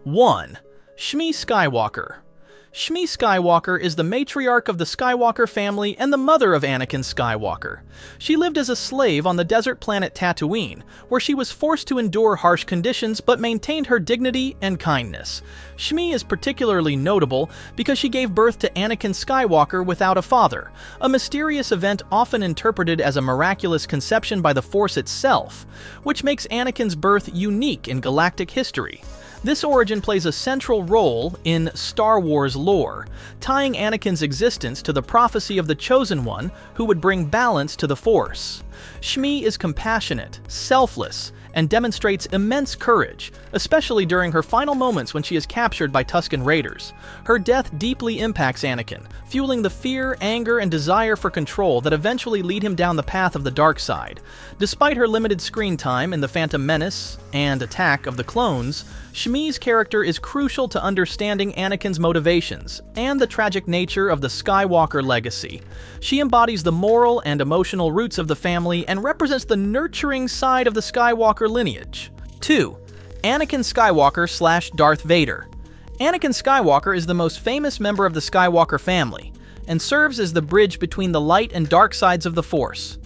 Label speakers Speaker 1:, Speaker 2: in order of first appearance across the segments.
Speaker 1: 1. Shmi Skywalker. Shmi Skywalker is the matriarch of the Skywalker family and the mother of Anakin Skywalker. She lived as a slave on the desert planet Tatooine, where she was forced to endure harsh conditions but maintained her dignity and kindness. Shmi is particularly notable because she gave birth to Anakin Skywalker without a father, a mysterious event often interpreted as a miraculous conception by the Force itself, which makes Anakin's birth unique in galactic history. This origin plays a central role in Star Wars lore, tying Anakin's existence to the prophecy of the Chosen One who would bring balance to the Force. Shmi is compassionate, selfless, and demonstrates immense courage, especially during her final moments when she is captured by Tusken Raiders. Her death deeply impacts Anakin, fueling the fear, anger, and desire for control that eventually lead him down the path of the dark side. Despite her limited screen time in The Phantom Menace and Attack of the Clones, Shmi's character is crucial to understanding Anakin's motivations and the tragic nature of the Skywalker legacy. She embodies the moral and emotional roots of the family and represents the nurturing side of the Skywalker lineage. 2. Anakin Skywalker / Darth Vader. Anakin Skywalker is the most famous member of the Skywalker family and serves as the bridge between the light and dark sides of the Force.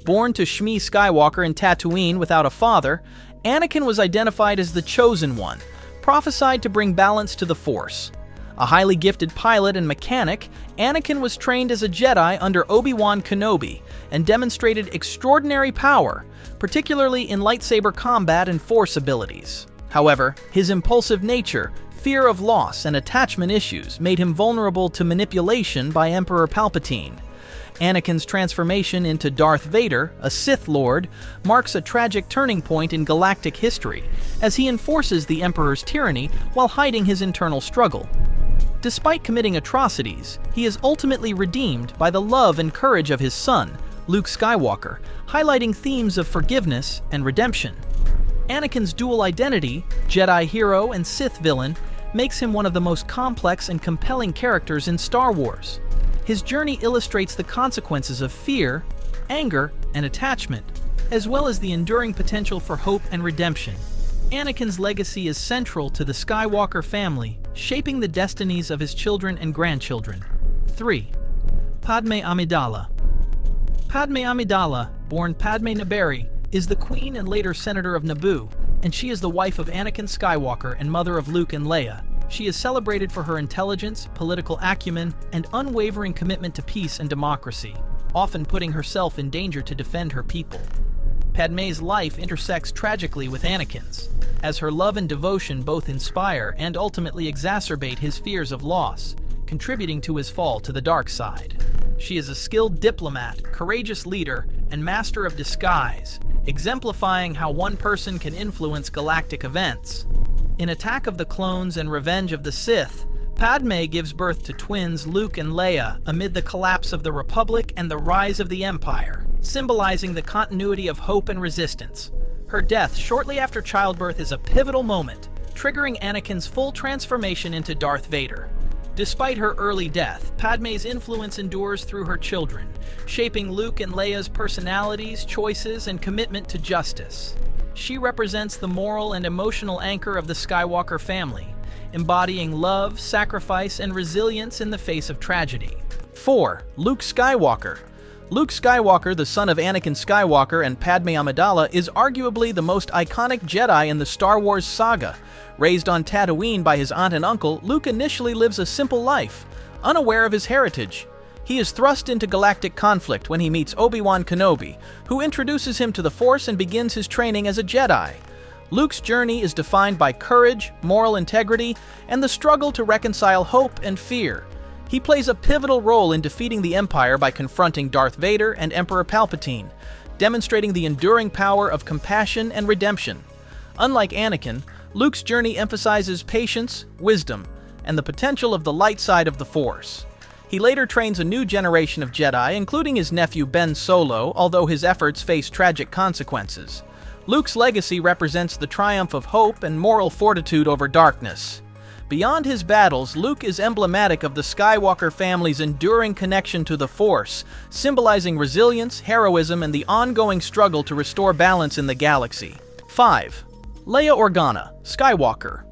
Speaker 1: Born to Shmi Skywalker in Tatooine without a father, Anakin was identified as the Chosen One, prophesied to bring balance to the Force. A highly gifted pilot and mechanic, Anakin was trained as a Jedi under Obi-Wan Kenobi and demonstrated extraordinary power, particularly in lightsaber combat and Force abilities. However, his impulsive nature, fear of loss, and attachment issues made him vulnerable to manipulation by Emperor Palpatine. Anakin's transformation into Darth Vader, a Sith Lord, marks a tragic turning point in galactic history, as he enforces the Emperor's tyranny while hiding his internal struggle. Despite committing atrocities, he is ultimately redeemed by the love and courage of his son, Luke Skywalker, highlighting themes of forgiveness and redemption. Anakin's dual identity, Jedi hero and Sith villain, makes him one of the most complex and compelling characters in Star Wars. His journey illustrates the consequences of fear, anger, and attachment, as well as the enduring potential for hope and redemption. Anakin's legacy is central to the Skywalker family, shaping the destinies of his children and grandchildren. 3. Padme Amidala. Padme Amidala, born Padme Naberi, is the queen and later senator of Naboo, and she is the wife of Anakin Skywalker and mother of Luke and Leia. She is celebrated for her intelligence, political acumen, and unwavering commitment to peace and democracy, often putting herself in danger to defend her people. Padme's life intersects tragically with Anakin's, as her love and devotion both inspire and ultimately exacerbate his fears of loss, contributing to his fall to the dark side. She is a skilled diplomat, courageous leader, and master of disguise, exemplifying how one person can influence galactic events. In Attack of the Clones and Revenge of the Sith, Padme gives birth to twins Luke and Leia amid the collapse of the Republic and the rise of the Empire, symbolizing the continuity of hope and resistance. Her death shortly after childbirth is a pivotal moment, triggering Anakin's full transformation into Darth Vader. Despite her early death, Padme's influence endures through her children, shaping Luke and Leia's personalities, choices, and commitment to justice. She represents the moral and emotional anchor of the Skywalker family, embodying love, sacrifice, and resilience in the face of tragedy. 4. Luke Skywalker. Luke Skywalker, the son of Anakin Skywalker and Padme Amidala, is arguably the most iconic Jedi in the Star Wars saga. Raised on Tatooine by his aunt and uncle, Luke initially lives a simple life, unaware of his heritage. He is thrust into galactic conflict when he meets Obi-Wan Kenobi, who introduces him to the Force and begins his training as a Jedi. Luke's journey is defined by courage, moral integrity, and the struggle to reconcile hope and fear. He plays a pivotal role in defeating the Empire by confronting Darth Vader and Emperor Palpatine, demonstrating the enduring power of compassion and redemption. Unlike Anakin, Luke's journey emphasizes patience, wisdom, and the potential of the light side of the Force. He later trains a new generation of Jedi, including his nephew Ben Solo, although his efforts face tragic consequences. Luke's legacy represents the triumph of hope and moral fortitude over darkness. Beyond his battles, Luke is emblematic of the Skywalker family's enduring connection to the Force, symbolizing resilience, heroism, and the ongoing struggle to restore balance in the galaxy. 5. Leia Organa, Skywalker.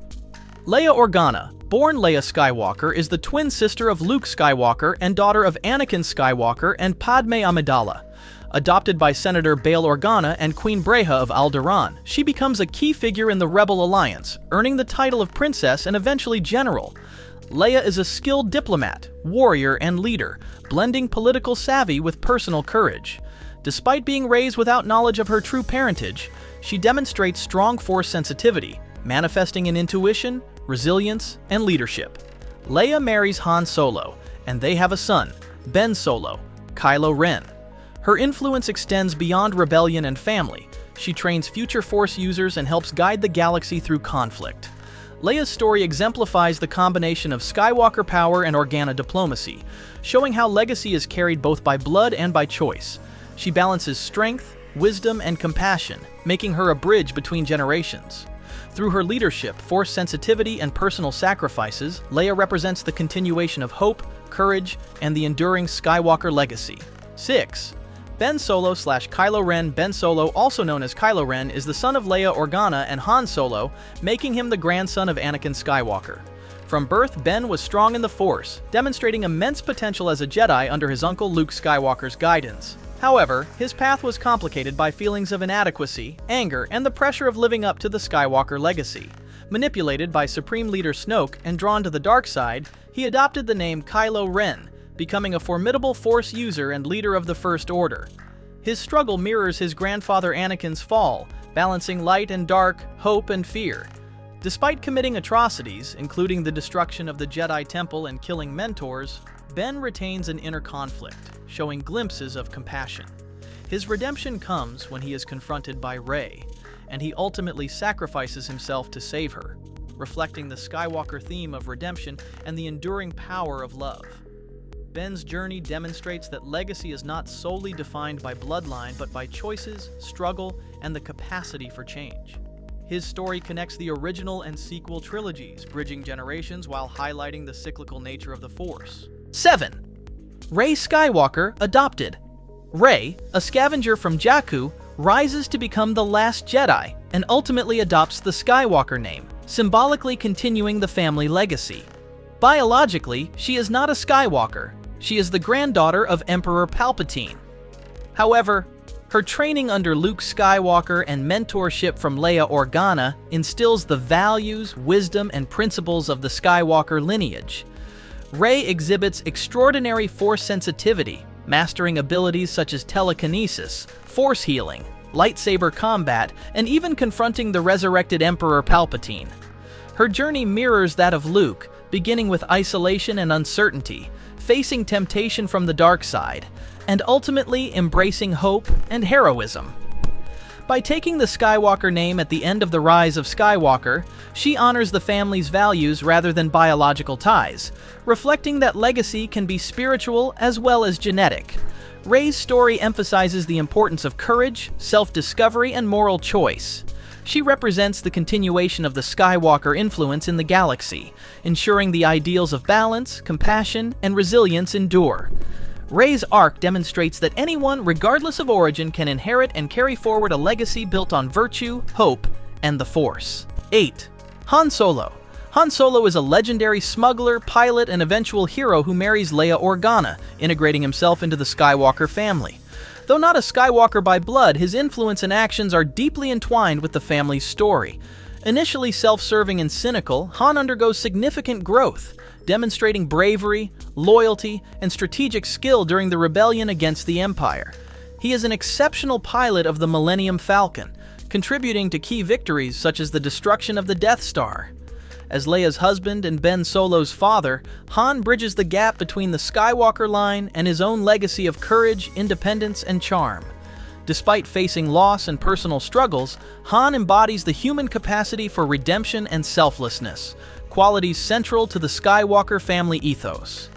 Speaker 1: Leia Organa, born Leia Skywalker, is the twin sister of Luke Skywalker and daughter of Anakin Skywalker and Padme Amidala. Adopted by Senator Bail Organa and Queen Breha of Alderaan, she becomes a key figure in the Rebel Alliance, earning the title of princess and eventually general. Leia is a skilled diplomat, warrior, and leader, blending political savvy with personal courage. Despite being raised without knowledge of her true parentage, she demonstrates strong Force sensitivity, manifesting in intuition, resilience, and leadership. Leia marries Han Solo, and they have a son, Ben Solo, Kylo Ren. Her influence extends beyond rebellion and family. She trains future Force users and helps guide the galaxy through conflict. Leia's story exemplifies the combination of Skywalker power and Organa diplomacy, showing how legacy is carried both by blood and by choice. She balances strength, wisdom, and compassion, making her a bridge between generations. Through her leadership, Force sensitivity, and personal sacrifices, Leia represents the continuation of hope, courage, and the enduring Skywalker legacy. 6. Ben Solo/Kylo Ren. Ben Solo, also known as Kylo Ren, is the son of Leia Organa and Han Solo, making him the grandson of Anakin Skywalker. From birth, Ben was strong in the Force, demonstrating immense potential as a Jedi under his uncle Luke Skywalker's guidance. However, his path was complicated by feelings of inadequacy, anger, and the pressure of living up to the Skywalker legacy. Manipulated by Supreme Leader Snoke and drawn to the dark side, he adopted the name Kylo Ren, becoming a formidable Force user and leader of the First Order. His struggle mirrors his grandfather Anakin's fall, balancing light and dark, hope and fear. Despite committing atrocities, including the destruction of the Jedi Temple and killing mentors, Ben retains an inner conflict, showing glimpses of compassion. His redemption comes when he is confronted by Rey, and he ultimately sacrifices himself to save her, reflecting the Skywalker theme of redemption and the enduring power of love. Ben's journey demonstrates that legacy is not solely defined by bloodline but by choices, struggle, and the capacity for change. His story connects the original and sequel trilogies, bridging generations while highlighting the cyclical nature of the Force. 7. Rey Skywalker, adopted. Rey, a scavenger from Jakku, rises to become the last Jedi and ultimately adopts the Skywalker name, symbolically continuing the family legacy. Biologically, she is not a Skywalker. She is the granddaughter of Emperor Palpatine. However, her training under Luke Skywalker and mentorship from Leia Organa instills the values, wisdom, and principles of the Skywalker lineage. Rey exhibits extraordinary Force sensitivity, mastering abilities such as telekinesis, Force healing, lightsaber combat, and even confronting the resurrected Emperor Palpatine. Her journey mirrors that of Luke, beginning with isolation and uncertainty, facing temptation from the dark side, and ultimately embracing hope and heroism. By taking the Skywalker name at the end of the rise of Skywalker, she honors the family's values rather than biological ties, reflecting that legacy can be spiritual as well as genetic. Rey's story emphasizes the importance of courage, self-discovery, and moral choice. She represents the continuation of the Skywalker influence in the galaxy, ensuring the ideals of balance, compassion, and resilience endure. Rey's arc demonstrates that anyone, regardless of origin, can inherit and carry forward a legacy built on virtue, hope, and the Force. 8. Han Solo. Han Solo is a legendary smuggler, pilot, and eventual hero who marries Leia Organa, integrating himself into the Skywalker family. Though not a Skywalker by blood, his influence and actions are deeply entwined with the family's story. Initially self-serving and cynical, Han undergoes significant growth, demonstrating bravery, loyalty, and strategic skill during the rebellion against the Empire. He is an exceptional pilot of the Millennium Falcon, contributing to key victories such as the destruction of the Death Star. As Leia's husband and Ben Solo's father, Han bridges the gap between the Skywalker line and his own legacy of courage, independence, and charm. Despite facing loss and personal struggles, Han embodies the human capacity for redemption and selflessness, qualities central to the Skywalker family ethos.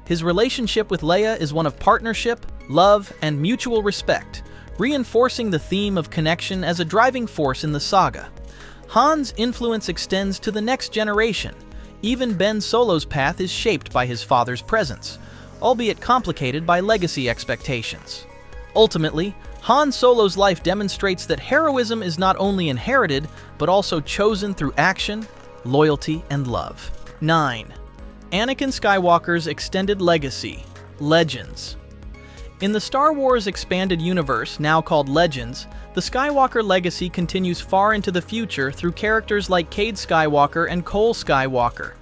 Speaker 1: His relationship with Leia is one of partnership, love, and mutual respect, reinforcing the theme of connection as a driving force in the saga. Han's influence extends to the next generation. Even Ben Solo's path is shaped by his father's presence, albeit complicated by legacy expectations. Ultimately, Han Solo's life demonstrates that heroism is not only inherited, but also chosen through action, loyalty, and love. 9. Anakin Skywalker's extended legacy, Legends. In the Star Wars expanded universe, now called Legends, the Skywalker legacy continues far into the future through characters like Cade Skywalker and Cole Skywalker.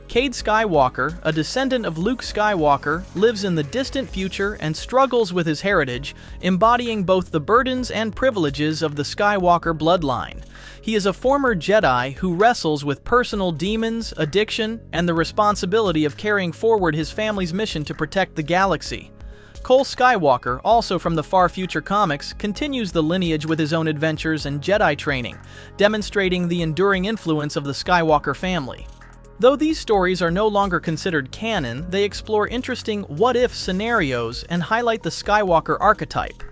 Speaker 1: Cade Skywalker, a descendant of Luke Skywalker, lives in the distant future and struggles with his heritage, embodying both the burdens and privileges of the Skywalker bloodline. He is a former Jedi who wrestles with personal demons, addiction, and the responsibility of carrying forward his family's mission to protect the galaxy. Cole Skywalker, also from the far future comics, continues the lineage with his own adventures and Jedi training, demonstrating the enduring influence of the Skywalker family. Though these stories are no longer considered canon, they explore interesting what-if scenarios and highlight the Skywalker archetype.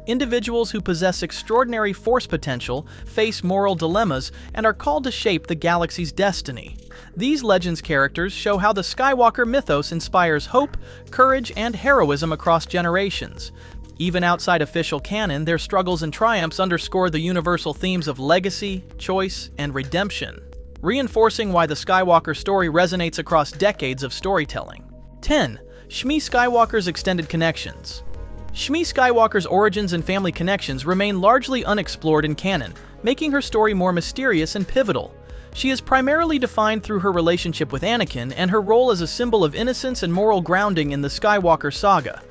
Speaker 1: Individuals who possess extraordinary force potential face moral dilemmas and are called to shape the galaxy's destiny. These Legends characters show how the Skywalker mythos inspires hope, courage, and heroism across generations. Even outside official canon, their struggles and triumphs underscore the universal themes of legacy, choice, and redemption, reinforcing why the Skywalker story resonates across decades of storytelling. 10. Shmi Skywalker's extended connections. Shmi Skywalker's origins and family connections remain largely unexplored in canon, making her story more mysterious and pivotal. She is primarily defined through her relationship with Anakin and her role as a symbol of innocence and moral grounding in the Skywalker saga.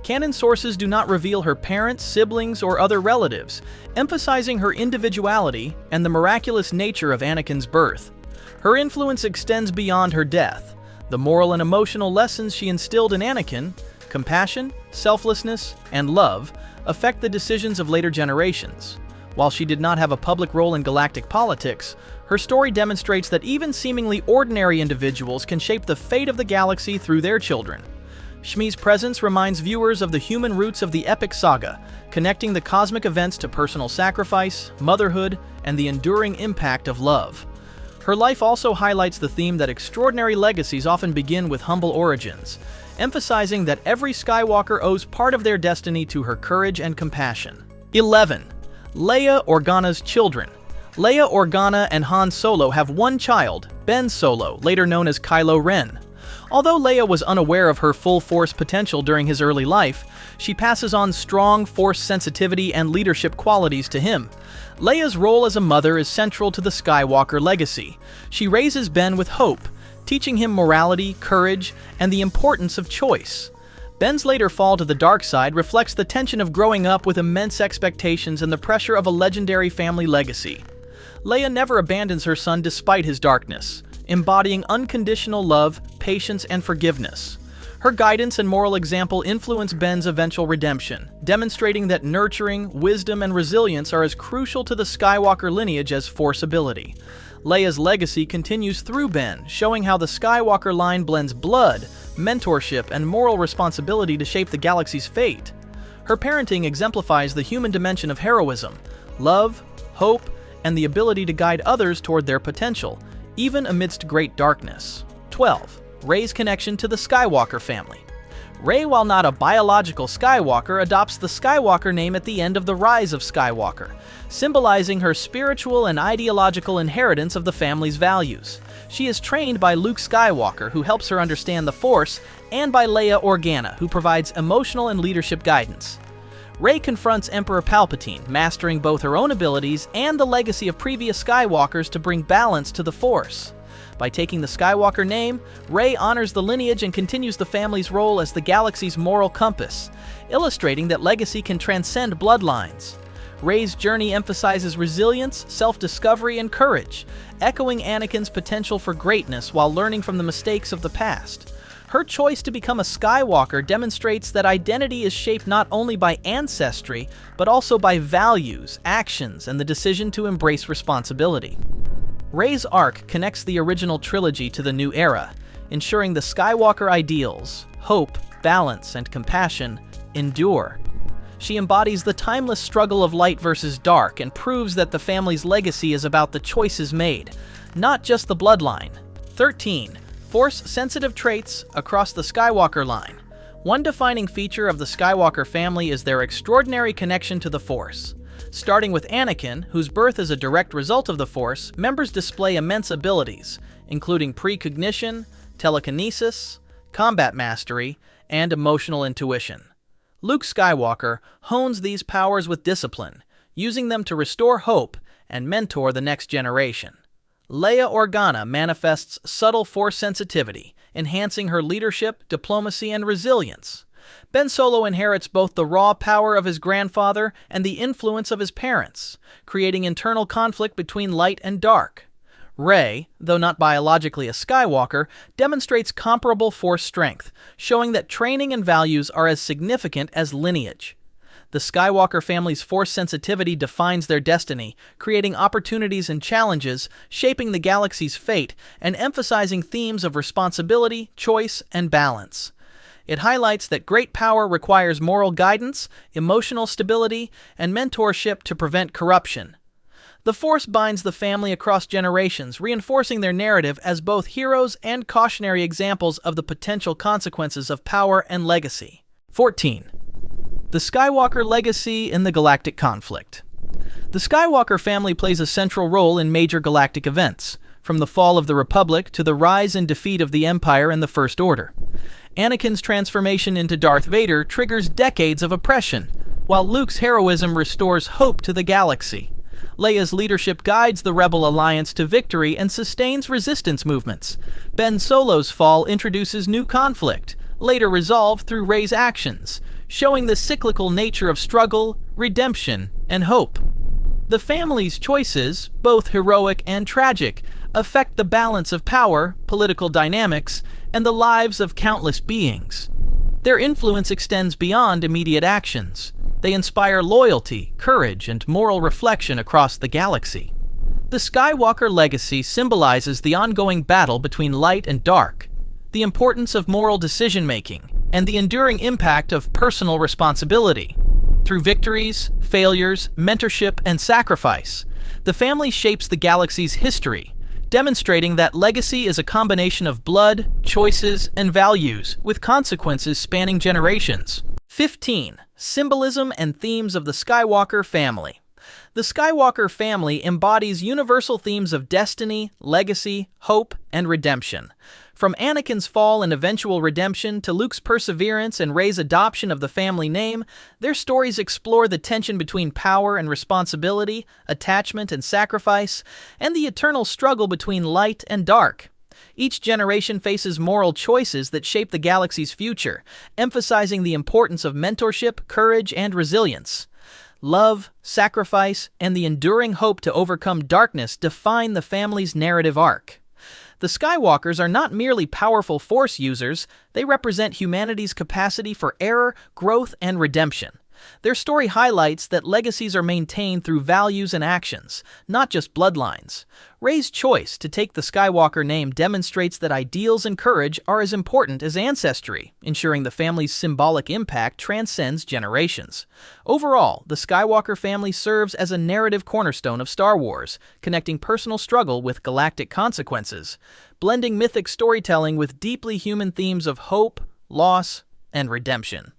Speaker 1: Canon sources do not reveal her parents, siblings, or other relatives, emphasizing her individuality and the miraculous nature of Anakin's birth. Her influence extends beyond her death. The moral and emotional lessons she instilled in Anakin, compassion, selflessness, and love, affect the decisions of later generations. While she did not have a public role in galactic politics, her story demonstrates that even seemingly ordinary individuals can shape the fate of the galaxy through their children. Shmi's presence reminds viewers of the human roots of the epic saga, connecting the cosmic events to personal sacrifice, motherhood, and the enduring impact of love. Her life also highlights the theme that extraordinary legacies often begin with humble origins, emphasizing that every Skywalker owes part of their destiny to her courage and compassion. 11. Leia Organa's children. Leia Organa and Han Solo have one child, Ben Solo, later known as Kylo Ren. Although Leia was unaware of her full Force potential during his early life, she passes on strong Force sensitivity and leadership qualities to him. Leia's role as a mother is central to the Skywalker legacy. She raises Ben with hope, teaching him morality, courage, and the importance of choice. Ben's later fall to the dark side reflects the tension of growing up with immense expectations and the pressure of a legendary family legacy. Leia never abandons her son despite his darkness, embodying unconditional love, patience, and forgiveness. Her guidance and moral example influence Ben's eventual redemption, demonstrating that nurturing, wisdom, and resilience are as crucial to the Skywalker lineage as Force ability. Leia's legacy continues through Ben, showing how the Skywalker line blends blood, mentorship, and moral responsibility to shape the galaxy's fate. Her parenting exemplifies the human dimension of heroism, love, hope, and the ability to guide others toward their potential, even amidst great darkness. 12. Rey's connection to the Skywalker family. Rey, while not a biological Skywalker, adopts the Skywalker name at the end of the Rise of Skywalker, symbolizing her spiritual and ideological inheritance of the family's values. She is trained by Luke Skywalker, who helps her understand the Force, and by Leia Organa, who provides emotional and leadership guidance. Rey confronts Emperor Palpatine, mastering both her own abilities and the legacy of previous Skywalkers to bring balance to the Force. By taking the Skywalker name, Rey honors the lineage and continues the family's role as the galaxy's moral compass, illustrating that legacy can transcend bloodlines. Rey's journey emphasizes resilience, self-discovery, and courage, echoing Anakin's potential for greatness while learning from the mistakes of the past. Her choice to become a Skywalker demonstrates that identity is shaped not only by ancestry, but also by values, actions, and the decision to embrace responsibility. Rey's arc connects the original trilogy to the new era, ensuring the Skywalker ideals, hope, balance, and compassion, endure. She embodies the timeless struggle of light versus dark and proves that the family's legacy is about the choices made, not just the bloodline. 13. Force-sensitive traits across the Skywalker line. One defining feature of the Skywalker family is their extraordinary connection to the Force. Starting with Anakin, whose birth is a direct result of the Force, members display immense abilities, including precognition, telekinesis, combat mastery, and emotional intuition. Luke Skywalker hones these powers with discipline, using them to restore hope and mentor the next generation. Leia Organa manifests subtle Force sensitivity, enhancing her leadership, diplomacy, and resilience. Ben Solo inherits both the raw power of his grandfather and the influence of his parents, creating internal conflict between light and dark. Rey, though not biologically a Skywalker, demonstrates comparable Force strength, showing that training and values are as significant as lineage. The Skywalker family's Force sensitivity defines their destiny, creating opportunities and challenges, shaping the galaxy's fate, and emphasizing themes of responsibility, choice, and balance. It highlights that great power requires moral guidance, emotional stability, and mentorship to prevent corruption. The Force binds the family across generations, reinforcing their narrative as both heroes and cautionary examples of the potential consequences of power and legacy. 14. The Skywalker legacy in the galactic conflict. The Skywalker family plays a central role in major galactic events, from the fall of the Republic to the rise and defeat of the Empire and the First Order. Anakin's transformation into Darth Vader triggers decades of oppression, while Luke's heroism restores hope to the galaxy. Leia's leadership guides the Rebel Alliance to victory and sustains resistance movements. Ben Solo's fall introduces new conflict, later resolved through Rey's actions, showing the cyclical nature of struggle, redemption, and hope. The family's choices, both heroic and tragic, affect the balance of power, political dynamics, and the lives of countless beings. Their influence extends beyond immediate actions. They inspire loyalty, courage, and moral reflection across the galaxy. The Skywalker legacy symbolizes the ongoing battle between light and dark, the importance of moral decision-making, and the enduring impact of personal responsibility. Through victories, failures, mentorship, and sacrifice, the family shapes the galaxy's history, demonstrating that legacy is a combination of blood, choices, and values, with consequences spanning generations. 15. Symbolism and themes of the Skywalker family. The Skywalker family embodies universal themes of destiny, legacy, hope, and redemption. From Anakin's fall and eventual redemption to Luke's perseverance and Rey's adoption of the family name, their stories explore the tension between power and responsibility, attachment and sacrifice, and the eternal struggle between light and dark. Each generation faces moral choices that shape the galaxy's future, emphasizing the importance of mentorship, courage, and resilience. Love, sacrifice, and the enduring hope to overcome darkness define the family's narrative arc. The Skywalkers are not merely powerful Force users, they represent humanity's capacity for error, growth, and redemption. Their story highlights that legacies are maintained through values and actions, not just bloodlines. Rey's choice to take the Skywalker name demonstrates that ideals and courage are as important as ancestry, ensuring the family's symbolic impact transcends generations. Overall, the Skywalker family serves as a narrative cornerstone of Star Wars, connecting personal struggle with galactic consequences, blending mythic storytelling with deeply human themes of hope, loss, and redemption.